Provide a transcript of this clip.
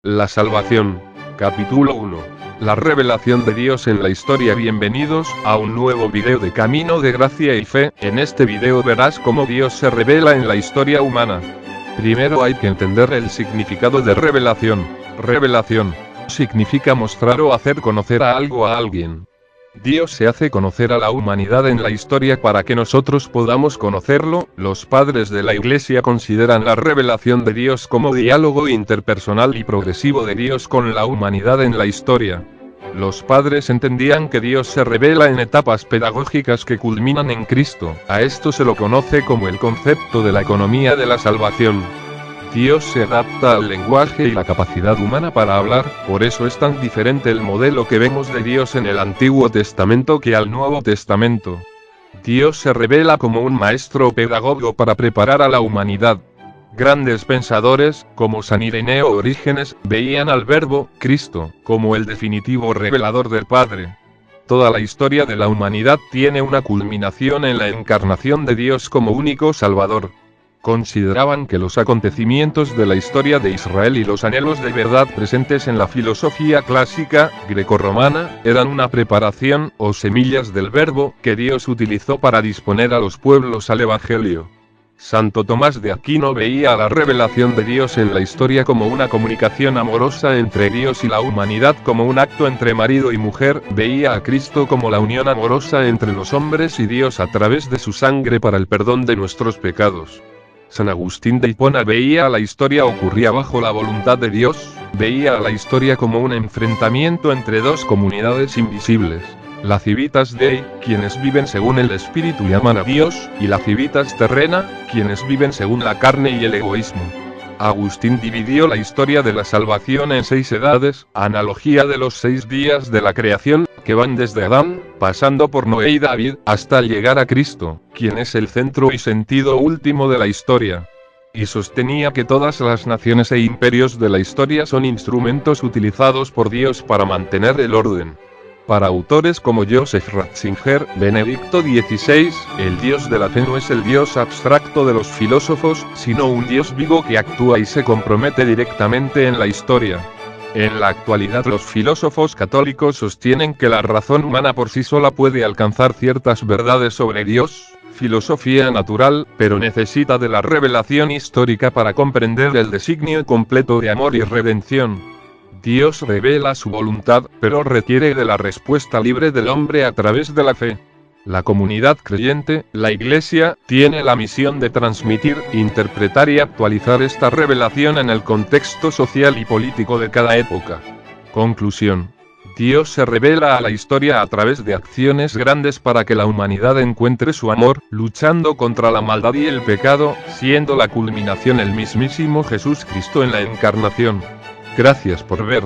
La salvación. Capítulo 1. La revelación de Dios en la historia. Bienvenidos a un nuevo video de Camino de Gracia y Fe. En este video verás cómo Dios se revela en la historia humana. Primero hay que entender el significado de revelación. Revelación significa mostrar o hacer conocer a algo a alguien. Dios se hace conocer a la humanidad en la historia para que nosotros podamos conocerlo. Los padres de la Iglesia consideran la revelación de Dios como diálogo interpersonal y progresivo de Dios con la humanidad en la historia. Los padres entendían que Dios se revela en etapas pedagógicas que culminan en Cristo. A esto se lo conoce como el concepto de la economía de la salvación. Dios se adapta al lenguaje y la capacidad humana para hablar, por eso es tan diferente el modelo que vemos de Dios en el Antiguo Testamento que al Nuevo Testamento. Dios se revela como un maestro pedagogo para preparar a la humanidad. Grandes pensadores, como San Ireneo o Orígenes, veían al Verbo, Cristo, como el definitivo revelador del Padre. Toda la historia de la humanidad tiene una culminación en la encarnación de Dios como único Salvador. Consideraban que los acontecimientos de la historia de Israel y los anhelos de verdad presentes en la filosofía clásica, grecorromana, eran una preparación, o semillas del Verbo, que Dios utilizó para disponer a los pueblos al Evangelio. Santo Tomás de Aquino veía a la revelación de Dios en la historia como una comunicación amorosa entre Dios y la humanidad, como un acto entre marido y mujer. Veía a Cristo como la unión amorosa entre los hombres y Dios a través de su sangre para el perdón de nuestros pecados. San Agustín de Hipona veía a la historia ocurría bajo la voluntad de Dios, veía a la historia como un enfrentamiento entre dos comunidades invisibles. La civitas Dei, quienes viven según el espíritu y aman a Dios, y la civitas terrena, quienes viven según la carne y el egoísmo. Agustín dividió la historia de la salvación en 6 edades, analogía de los 6 días de la creación, que van desde Adán, pasando por Noé y David, hasta llegar a Cristo, quien es el centro y sentido último de la historia. Y sostenía que todas las naciones e imperios de la historia son instrumentos utilizados por Dios para mantener el orden. Para autores como Joseph Ratzinger, Benedicto XVI, el Dios de la fe no es el Dios abstracto de los filósofos, sino un Dios vivo que actúa y se compromete directamente en la historia. En la actualidad los filósofos católicos sostienen que la razón humana por sí sola puede alcanzar ciertas verdades sobre Dios, filosofía natural, pero necesita de la revelación histórica para comprender el designio completo de amor y redención. Dios revela su voluntad, pero requiere de la respuesta libre del hombre a través de la fe. La comunidad creyente, la Iglesia, tiene la misión de transmitir, interpretar y actualizar esta revelación en el contexto social y político de cada época. Conclusión. Dios se revela a la historia a través de acciones grandes para que la humanidad encuentre su amor, luchando contra la maldad y el pecado, siendo la culminación el mismísimo Jesús Cristo en la encarnación. Gracias por ver.